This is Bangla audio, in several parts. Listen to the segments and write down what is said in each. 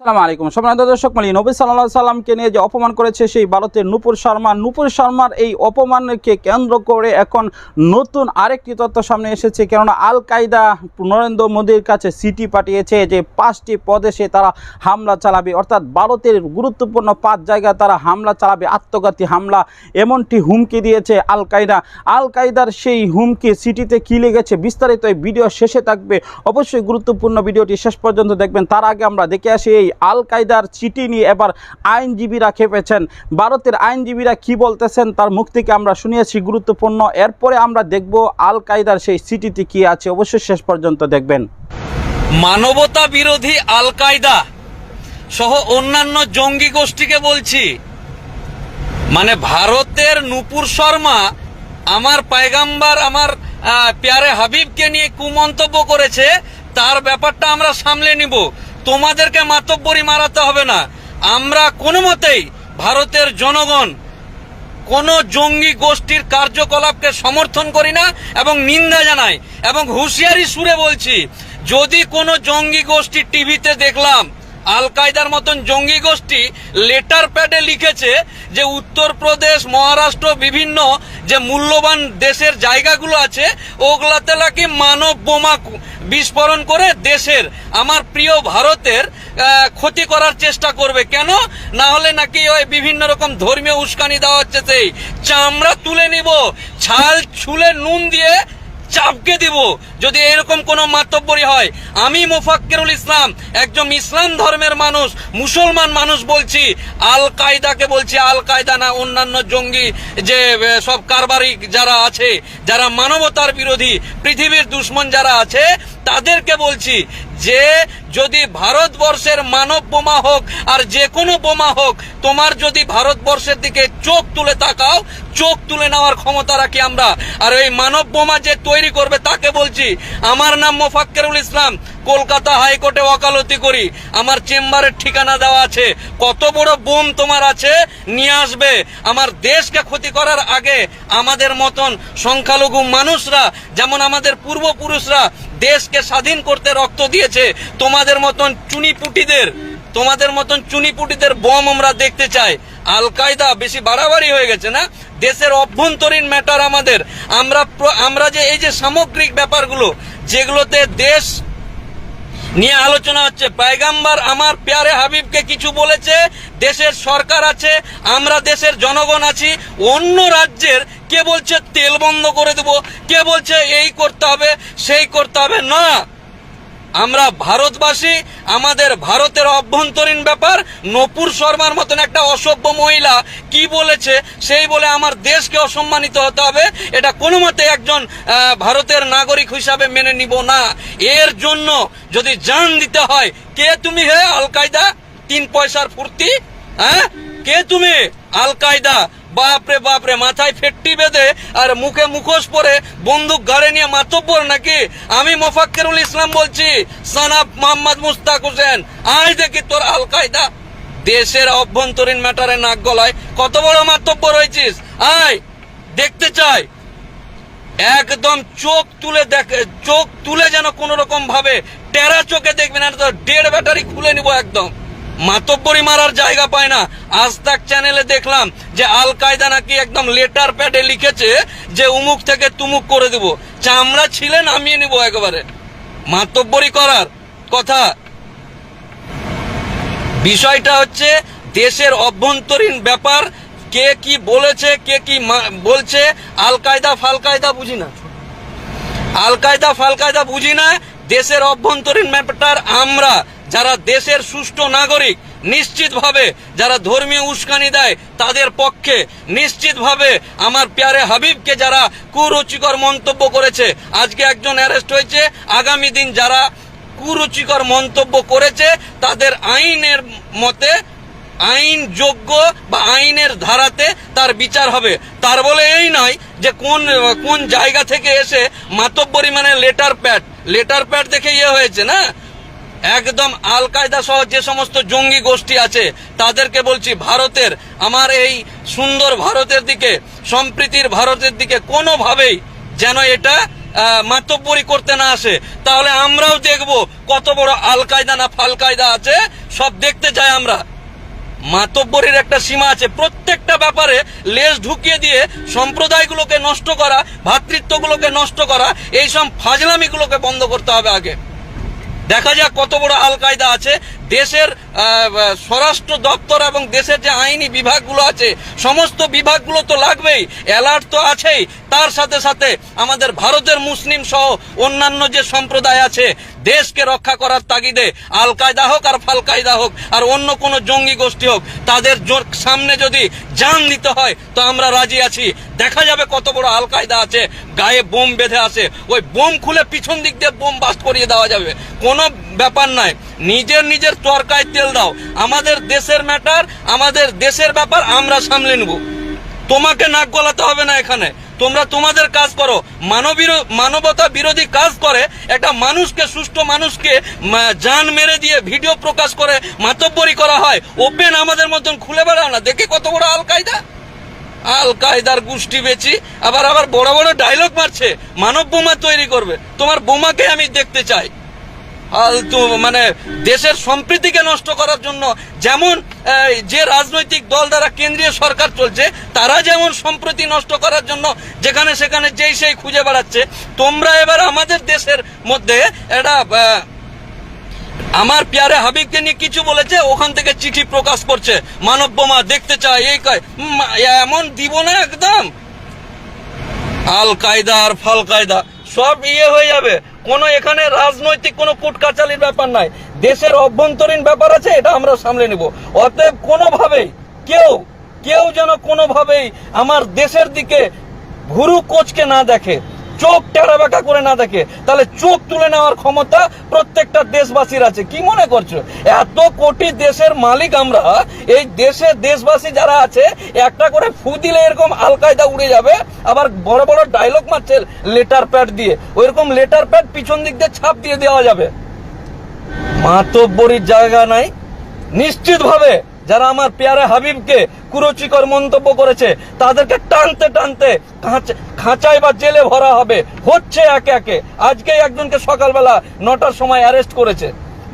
আসসালামু আলাইকুম সম্মানিত দর্শক মণ্ডলী, নবী সাল্লাল্লাহু আলাইহি সাল্লামকে নিয়ে যে অপমান করেছে সেই ভারতের নূপুর শর্মার এই অপমানকে কেন্দ্র করে এখন নতুন আরেকটি তথ্য সামনে এসেছে। কেননা আল কায়দা নরেন্দ্র মোদীর কাছে চিঠি পাঠিয়েছে যে 5টি প্রদেশে তারা হামলা চালাবে, অর্থাৎ ভারতের গুরুত্বপূর্ণ 5 জায়গায় তারা হামলা চালাবে, আত্মঘাতী হামলা, এমনটি হুমকি দিয়েছে আল কায়দার সেই হুমকি চিঠিতে কী লেগেছে বিস্তারিত এই ভিডিও শেষে থাকবে, অবশ্যই গুরুত্বপূর্ণ ভিডিওটি শেষ পর্যন্ত দেখবেন। তার আগে আমরা দেখে আসি এই আল কায়দার চিঠি নিয়ে এবার আইনজীবীরা খেপেছেন। ভারতের আইনজীবীরা কি বলতেছেন তার মুখ থেকে আমরা শুনিয়েছি গুরুত্বপূর্ণ। এরপরে আমরা দেখব আল কায়দার সেই চিঠিতে কি আছে, অবশ্যই শেষ পর্যন্ত দেখবেন। মানবতা বিরোধী আল কায়দা সহ অন্যান্য জঙ্গি গোষ্ঠীকে বলছি, মানে ভারতের নূপুর শর্মা আমার পয়গম্বর আমার প্যারে হাবিবকে নিয়ে কুমন্তব্য করেছে, তার ব্যাপারটা আমরা সামলে নিব। তোমাদেরকে মাতব্বরি মারাতে হবে না। আমরা কোনো মতেই ভারতের জনগণ কোন জঙ্গি গোষ্ঠীর কার্যকলাপকে সমর্থন করি না এবং নিন্দা জানাই, এবং হুঁশিয়ারি সুরে বলছি, যদি কোনো জঙ্গি গোষ্ঠী টিভিতে দেখলাম আল কায়দার মতন জঙ্গি গোষ্ঠী লেটার প্যাডে লিখেছে যে উত্তরপ্রদেশ, মহারাষ্ট্র, বিভিন্ন যে মূল্যবান দেশের জায়গাগুলো আছে ওগুলাতে নাকি মানব বোমা বিস্ফোরণ করে দেশের আমার প্রিয় ভারতের ক্ষতি করার চেষ্টা করবে, কেন না হলে নাকি ওই বিভিন্ন রকম ধর্মীয় উস্কানি দেওয়া হচ্ছে, সেই চামড়া তুলে নিব, ছাল ছুলে নুন দিয়ে চাপকে দিব যদি এরকম কোন মাতব্বরি হয়। আমি মোফাক্কিরুল ইসলাম, একজন ইসলাম ধর্মের মানুষ, মুসলমান মানুষ, বলছি আল কায়দাকে বলছি, আল কায়দা না অন্যান্য জঙ্গি যে সব কারবারি যারা আছে, যারা মানবতার বিরোধী, পৃথিবীর দুশ্মন যারা আছে, তাদেরকে বলছি যে যদি ভারতবর্ষের মানব বোমা হোক আর যে কোনো বোমা হোক, তোমার যদি ভারতবর্ষের দিকে চোখ তুলে তাকাও, চোখ তুলে নেওয়ার ক্ষমতা রাখি আমরা। আর ওই মানব বোমা যে তৈরি করবে তাকে বলছি, আমার নাম মোফাক্কিরুল ইসলাম, কলকাতা হাইকোর্টে ওকালতি করি, আমার চেম্বারের ঠিকানা দেওয়া আছে। কত বড় বোম তোমার আছে নিয়ে আসবে। আমার দেশকে ক্ষতি করার আগে আমাদের মতন সংখ্যালঘু মানুষরা, যেমন আমাদের পূর্বপুরুষরা দেশকে স্বাধীন করতে রক্ত দিয়েছে, তোমাদের মতন চুনিপুটিদের বোম আমরা দেখতে চাই। আল কায়দা বেশি বাড়াবাড়ি হয়ে গেছে না? দেশের অভ্যন্তরীণ ম্যাটার আমাদের, আমরা যে এই যে সামগ্রিক ব্যাপারগুলো যেগুলোতে দেশ নিয়ে আলোচনা হচ্ছে, পয়গম্বর আমার প্যারে হাবিবকে কিছু বলেছে, দেশের সরকার আছে, আমরা দেশের জনগণ আছি, অন্য রাজ্যের কে বলছে তেল বন্ধ করে দেব, কে বলছে এই করতে হবে সেই করতে হবে, না। আমরা ভারতবাসী, আমাদের ভারতের অভ্যন্তরীণ ব্যাপার। নূপুর শর্মার মতন একটা অসভ্য মহিলা কি বলেছে সেই বলে আমার দেশকে অসম্মানিত হতে হবে, এটা কোনো মতে একজন ভারতের নাগরিক হিসাবে মেনে নিব না। এর জন্য যদি জান দিতে হয়, কে তুমি হে আল কায়দা? 3 পয়সার ফুর্তি, হ্যাঁ? কে তুমি আল কায়দা? বাপরে বাপরে, মাথায় ফেট্টি বেঁধে আর মুখে মুখোশ পরে বন্দুক গাড়ে নিয়ে মাতব্বর নাকি? আমি মোফাক্কিরুল ইসলাম বলছি, সানাব মোহাম্মদ মুস্তাক হোসেন, আয় দেখি তোর আল কায়দা দেশের অভ্যন্তরীণ ম্যাটারে নাক গলায় কত বড় মাতব্বর হয়েছিস, আয় দেখতে চাই। একদম চোখ তুলে যেন কোন রকম ভাবে টেরা চোখে দেখবি না, তো 1.5 ব্যাটারি খুলে নিব একদম। মাতব্বরি মারার জায়গা পায় না। আজ তাক চ্যানেলে দেখলাম যে আল কায়দা নাকি একদম লেটার প্যাডে লিখেছে যে উমুক থেকে তুমুক করে দেব, চামড়া ছিলে নামিয়ে নিব একেবারে। মাতব্বরি করার কথা। বিষয়টা হচ্ছে দেশের অভ্যন্তরীণ ব্যাপার, কে কি বলেছে, কে কি বলছে। আল কায়দা ফাল কায়দা বুঝি না, আল কায়দা ফাল কায়দা বুঝি না। দেশের অভ্যন্তরীণ ম্যাটার আমরা যারা দেশের সুষ্ঠু নাগরিক, নিশ্চিতভাবে যারা ধর্মীয় উস্কানি দেয় তাদের পক্ষে, নিশ্চিতভাবে আমার প্যারে হাবিবকে যারা কুরুচিকর মন্তব্য করেছে, আজকে একজন অ্যারেস্ট হয়েছে, আগামী দিন যারা কুরুচিকর মন্তব্য করেছে তাদের আইনের মতে, আইনযোগ্য বা আইনের ধারাতে তার বিচার হবে। তার বলে এই নয় যে কোন জায়গা থেকে এসে মাতব্বরি মানে লেটার প্যাড দেখে ইয়ে হয়েছে না। একদম আল কায়দা সহ যে সমস্ত জঙ্গি গোষ্ঠী আছে তাদেরকে বলছি, ভারতের, আমার এই সুন্দর ভারতের দিকে, সম্প্রীতির ভারতের দিকে কোনোভাবেই যেন এটা মাতব্বরি করতে না আসে, তাহলে আমরাও দেখব কত বড় আল কায়দা না ফাল কায়দা আছে, সব দেখতে চাই আমরা। মাতব্বরির একটা সীমা আছে, প্রত্যেকটা ব্যাপারে লেজ ঢুকিয়ে দিয়ে সম্প্রদায়গুলোকে নষ্ট করা, ভ্রাতৃত্বগুলোকে নষ্ট করা, এইসব ফাজলামিগুলোকে বন্ধ করতে হবে আগে। দেখা যাক কত বড় আল কায়দা আছে। দেশের স্বরাষ্ট্র দপ্তর এবং দেশের যে আইনি বিভাগগুলো আছে, সমস্ত বিভাগগুলো তো লাগবেই, অ্যালার্ট তো আছেই। তার সাথে সাথে আমাদের ভারতের মুসলিম সহ অন্যান্য যে সম্প্রদায় আছে, দেশকে রক্ষা করার তাগিদে আল কায়দা হোক আর ফাল কায়দা হোক আর অন্য কোনো জঙ্গি গোষ্ঠী হোক, তাদের সামনে যদি জান দিতে হয় তো আমরা রাজি আছি। দেখা যাবে কত বড় আল কায়দা আছে, গায়ে বোম বেঁধে আসে, ওই বোম খুলে পিছন দিক দিয়ে বোম বাস্ট করিয়ে দেওয়া যাবে, কোনো ব্যাপার নাই। নিজের তরকায় তেল দাও। আমাদের দেশের ম্যাটার, আমাদের দেশের ব্যাপার আমরা সামলে নেব। তোমাকে নাক গলাতে হবে না এখানে। তোমরা তোমাদের কাজ করো। মানবতা বিরোধী কাজ করে একটা মানুষকে, সুষ্ঠু মানুষকে জান মেরে দিয়ে ভিডিও প্রকাশ করে মাতব্বরি করা হয়। ওপেন আমাদের মতন খুলে বেড়াও না, দেখে কত বড় আল কায়দা। আল কায়দার গোষ্ঠী বেচি আবার বড় বড় ডায়লগ মারছে, মানব বোমা তৈরি করবে। তোমার বোমাকে আমি দেখতে চাই। ফালতু মানে দেশের সম্প্রীতিকে নষ্ট করার জন্য, যেমন যে রাজনৈতিক দল দ্বারা কেন্দ্রীয় সরকার চলছে, তারা যেমন সম্প্রীতি নষ্ট করার জন্য যেখানে সেখানে যেই সেই খুঁজে বেড়াচ্ছে, তোমরা এবার আমাদের দেশের মধ্যে একটা আমার পিয়ারে হাবিবকে নিয়ে কিছু বলেছে, ওখান থেকে চিঠি প্রকাশ করছে, মানব বোমা দেখতে চায়, এই এমন দিব না একদম। আল কায়দা আর ফাল কায়দা সব হয়ে যাবে। কোনো এখানে রাজনৈতিক কোনো কুটকাচালির ব্যাপার নাই, দেশের অভ্যন্তরীণ ব্যাপার আছে, এটা আমরা সামলে নেব। অতএব কোনোভাবেই কেউ যেন কোনোভাবেই আমার দেশের দিকে ভুরু কোচকে না দেখে, চোখ টেরা বেঁকা করে না দেখে। তাহলে চোখ তুলে নেওয়ার ক্ষমতা প্রত্যেকটা দেশবাসীর আছে। কি মনে করছো এত কোটি দেশের মালিক আমরা, এই দেশে দেশবাসী যারা আছে একটা করে ফু দিলে এরকম আল কায়দা উড়ে যাবে? আবার বড় বড় ডায়লগ মারছে লেটার প্যাড দিয়ে, ওইরকম লেটার প্যাড পিছন দিক দিয়ে ছাপ দিয়ে দেওয়া যাবে। মাতব্বরির জায়গা নাই। নিশ্চিতভাবে যারা আমার পেয়ারে হাবিবকে কুরুচিকর মন্তব্য করেছে তাদেরকে টানতে টানতে খাঁচায় বা জেলে ভরা হবে, হচ্ছে একে একে। আজকে একজনকে সকালবেলা 9টার সময় অ্যারেস্ট করেছে।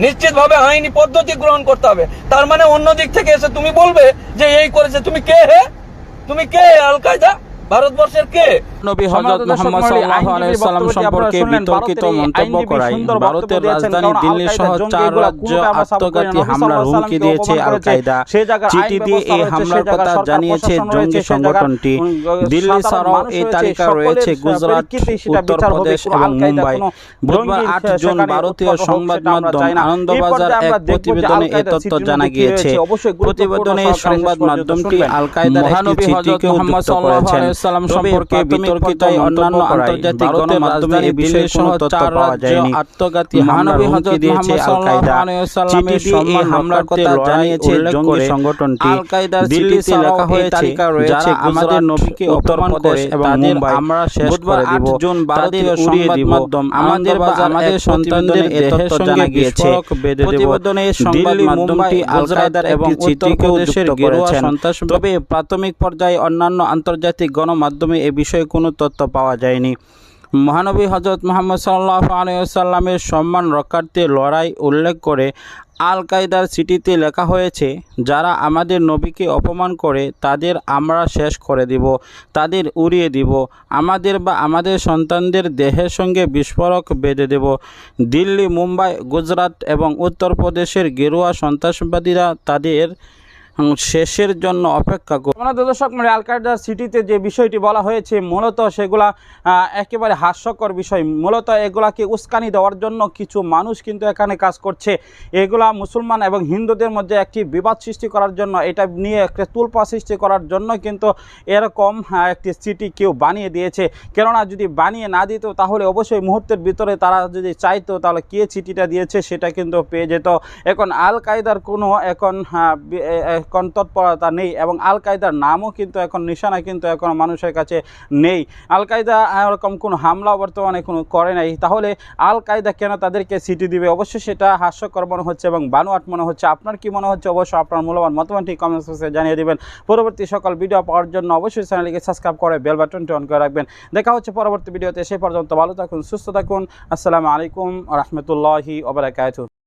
নিশ্চিতভাবে আইনি পদ্ধতি গ্রহণ করতে হবে। তার মানে অন্য দিক থেকে এসে তুমি বলবে যে এই করেছে, তুমি কে হে? তুমি কে? আল কায়দা ভারতবর্ষের কে? নবী হযরত মুহাম্মদ সাল্লাল্লাহু আলাইহি সাল্লাম সম্পর্কে বিতর্কিত মন্তব্য করায় ভারতের রাজধানী দিল্লি সহ 4 রাজ্য আত্মঘাতী হামলার হুমকি দিয়েছে আল কায়দা। চিঠি দিয়ে এই হামলার কথা জানিয়েছে জঙ্গি সংগঠনটি। দিল্লি ছাড়াও এই তালিকায় রয়েছে গুজরাট, উত্তরপ্রদেশ এবং মুম্বাই। বুধবার 8 জুন ভারতীয় সংবাদ মাধ্যম আনন্দবাজার এক প্রতিবেদনে এই তথ্য জানা গিয়েছে। প্রতিবেদনে সংবাদ মাধ্যমটি আল কায়দার একটি চিঠিকে উদ্ধৃত করেছে। সম্পর্কে বিতর্কিত অন্যান্য আন্তর্জাতিক গণমাধ্যমে এই বিষয়ে কোনো তথ্য পাওয়া যায়নি। আত্মঘাতী মহানবী হযরত মুহাম্মদ সাল্লাল্লাহু আলাইহি ওয়াসাল্লামের সম্মান হামলার কথা জানিয়েছে জঙ্গি সংগঠনটি। আল কায়দার দিল্লিতে লেখা হয়েছে যারা আমাদের নবীকে অপমান করে তাদের আমরা শেষ করে দেব। 8 জুন ভারতীয় সংবাদ মাধ্যম আমাদের বা আমাদের সন্তানদের এই তথ্য জানা গিয়েছে। প্রতিবেদনে সংবাদ মাধ্যমটি আল কায়দার এবং উত্তরপ্রদেশের গেরুয়া সন্ত্রাস। তবে প্রাথমিক পর্যায়ে অন্যান্য আন্তর্জাতিক গণমাধ্যমে এ বিষয়ে কোনো তথ্য পাওয়া যায়নি। মহানবী হযরত মুহাম্মদ সাল্লাল্লাহু আলাইহি ওয়াসাল্লামের সম্মান রক্ষার্থে লড়াই উল্লেখ করে আল কায়দার চিঠিতে লেখা হয়েছে, যারা আমাদের নবীকে অপমান করে তাদের আমরা শেষ করে দিব, তাদের উড়িয়ে দিব, আমাদের বা আমাদের সন্তানদের দেহের সঙ্গে বিস্ফোরক বেঁধে দেব। দিল্লি, মুম্বাই, গুজরাট এবং উত্তরপ্রদেশের গেরুয়া সন্ত্রাসবাদীরা তাদের শেষের জন্য অপেক্ষা করবে। আমাদের দর্শক আল কায়দার সিটিতে যে বিষয়টি বলা হয়েছে মূলত সেগুলা একেবারে হাস্যকর বিষয়। মূলত এগুলাকে উস্কানি দেওয়ার জন্য কিছু মানুষ কিন্তু এখানে কাজ করছে। এগুলা মুসলমান এবং হিন্দুদের মধ্যে একটি বিবাদ সৃষ্টি করার জন্য, এটা নিয়ে একটা তুলপা সৃষ্টি করার জন্য কিন্তু এরকম একটি সিটি কেউ বানিয়ে দিয়েছে। কেননা যদি বানিয়ে না দিত তাহলে অবশ্যই মুহূর্তের ভিতরে তারা যদি চাইতো তাহলে কে চিঠিটা দিয়েছে সেটা কিন্তু পেয়ে যেত। এখন আল কায়দার কোনো এখন কোন তৎপরতা নেই এবং আল কায়দার নামও কিন্তু এখন নিশানা কিন্তু এখন মানুষের কাছে নেই। আল কায়দা এরকম কোনো হামলা বর্তমানে কোনো করে নাই, তাহলে আল কায়দা কেন তাদেরকে সিটি দিবে? অবশ্যই সেটা হাস্যকর মনে হচ্ছে এবং বানোয়াট মনে হচ্ছে। আপনার কি মনে হচ্ছে? অবশ্যই আপনার মূল্যবান মতামতটি কমেন্ট বক্সে জানিয়ে দিবেন। পরবর্তী সকল ভিডিও পাওয়ার জন্য অবশ্যই চ্যানেলটিকে সাবস্ক্রাইব করে বেল বাটনটি অন করে রাখবেন। দেখা হচ্ছে পরবর্তী ভিডিওতে, সেই পর্যন্ত ভালো থাকুন, সুস্থ থাকুন। আসসালামু আলাইকুম ওয়া রাহমাতুল্লাহি ওয়া বারাকাতুহু।